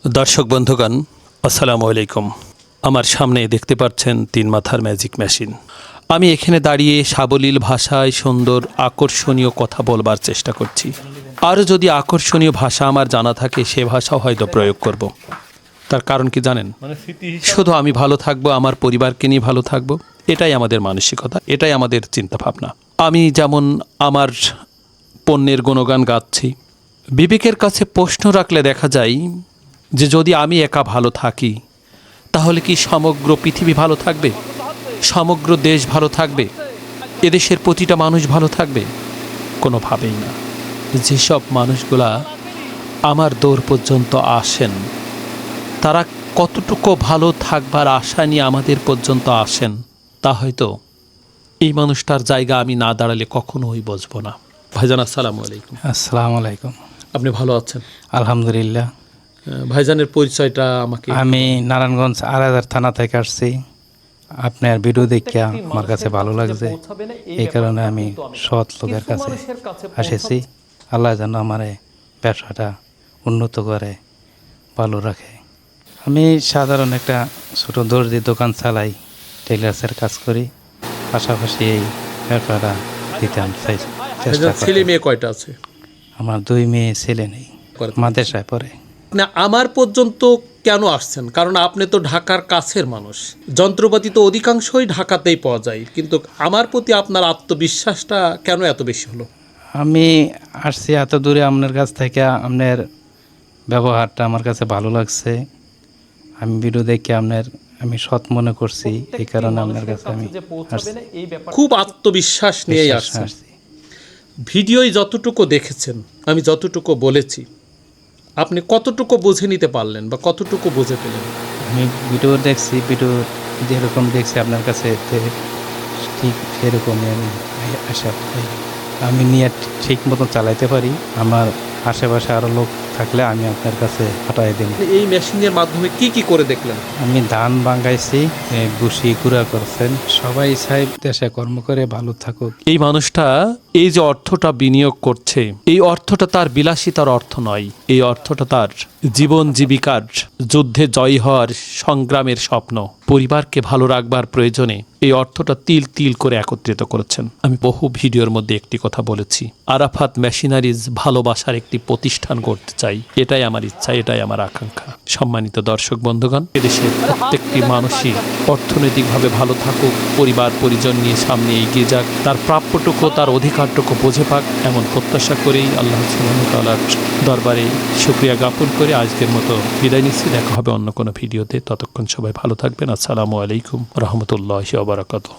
দর্শক বন্ধুগণ, আসসালামু আলাইকুম। আমার সামনে দেখতে পাচ্ছেন 3 মাথার ম্যাজিক মেশিন। আমি এখানে দাঁড়িয়ে সাবলীল ভাষায় সুন্দর আকর্ষণীয় কথা বলবার চেষ্টা করছি। আরও যদি আকর্ষণীয় ভাষা আমার জানা থাকে সে ভাষাও হয়তো প্রয়োগ করব। তার কারণ কি জানেন? শুধু আমি ভালো থাকবো, আমার পরিবারকে নিয়ে ভালো থাকবো, এটাই আমাদের মানসিকতা, এটাই আমাদের চিন্তাভাবনা। আমি যেমন আমার পণ্যের গুণগান গাচ্ছি, বিবেকের কাছে প্রশ্ন রাখলে দেখা যায় যে যদি আমি একা ভালো থাকি তাহলে কি সমগ্র পৃথিবী ভালো থাকবে, সমগ্র দেশ ভালো থাকবে, এদেশের প্রতিটা মানুষ ভালো থাকবে? কোনোভাবেই না। যেসব মানুষগুলা আমার দৌর পর্যন্ত আসেন তারা কতটুকু ভালো থাকবার আশা নিয়ে আমাদের পর্যন্ত আসেন তা হয়তো এই মানুষটার জায়গা আমি না দাঁড়ালে কখনোই বুঝবো না। ভাইজান, আসসালামু আলাইকুম। আসসালামু আলাইকুম। আপনি ভালো আছেন? আলহামদুলিল্লাহ। ভাইজানের পরিচয়টা আমাকে। আমি নারায়ণগঞ্জ আড়াইহাজার থানা থেকে আসছি। আপনার ভিডিও দেখে আমার কাছে ভালো লাগছে, এই কারণে আমি সৎ লোকের কাছে এসেছি। আল্লাহ যেন আমার ব্যবসাটা উন্নত করে, ভালো রাখে। আমি সাধারণ একটা ছোটো দর্জি দোকান চালাই, টেলার্সের কাজ করি, পাশাপাশি এই ব্যবসাটা দিতে আমি চেষ্টা করি। ছেলে মেয়ে কয়টা আছে? আমার 2 মেয়ে, ছেলে নেই, মাদ্রাসায় পড়ে। না, আমার পর্যন্ত কেন আসছেন? কারণ আপনি তো ঢাকার কাছের মানুষ, যন্ত্রপাতি তো অধিকাংশই ঢাকাতেই পাওয়া যায়, কিন্তু আমার প্রতি আপনার আত্মবিশ্বাসটা কেন এত বেশি হলো? আমি আসছি এত দূরে আপনার কাছ থেকে, আপনার ব্যবহারটা আমার কাছে ভালো লাগছে। আমি ভিডিও দেখে আমি সৎ মনে করছি, এই কারণে আপনার কাছে আমি খুব আত্মবিশ্বাস নিয়েই আসছি। ভিডিওয় যতটুকু দেখেছেন, আমি যতটুকু বলেছি, আপনি কতটুকু বুঝে নিতে পারলেন বা কতটুকু বুঝে পেলেন? আমি ভিডিও দেখছি, ভিডিও যেরকম দেখছি আপনার কাছে ঠিক সেরকমই আমি আশা করি। আমি নিয়ে ঠিক মতো চালাইতে পারি। আমার আশেপাশে আরও লোক থাকলে আমি আপনার কাছে পাঠাই দিই। এই মেশিনের মাধ্যমে কি কি করে দেখলেন? আমি ধান ভাঙাইছি, ভুসি গুঁড়া করছেন। সবাই চাই দেশে কর্ম করে ভালো থাকুক। এই মানুষটা এই যে অর্থটা বিনিয়োগ করছে, এই অর্থটা তার বিলাসিতার অর্থ নয়, এই অর্থটা তার জীবন জীবিকার, যুদ্ধে জয় হওয়ার সংগ্রামের স্বপ্ন, পরিবারকে ভালো রাখবার প্রয়োজনে এই অর্থটা তিল তিল করে একত্রিত করেছেন। আমি বহু ভিডিওর মধ্যে একটি কথা বলেছি, আরাফাত মেশিনারিজ ভালোবাসার একটি প্রতিষ্ঠান করতে চাই। এটাই আমার ইচ্ছা, এটাই আমার আকাঙ্ক্ষা। সম্মানিত দর্শক বন্ধুগণ, এদেশের প্রত্যেকটি মানুষই অর্থনৈতিকভাবে ভালো থাকুক, পরিবার পরিজন নিয়ে সামনে এগিয়ে যাক, তার প্রাপ্যটুকু, তার অধিকারটুকু বুঝে পাক, এমন প্রত্যাশা করেই আল্লাহ সুবহানাহু ওয়া তাআলার দরবারে শুকরিয়া জ্ঞাপন করে আজকের মতো বিদায় নিচ্ছি। দেখা হবে অন্য কোনো ভিডিওতে। ততক্ষণ সবাই ভালো থাকবেন। আসসালামু আলাইকুম রাহমাতুল্লাহি ওয়া বারাকাতুহু।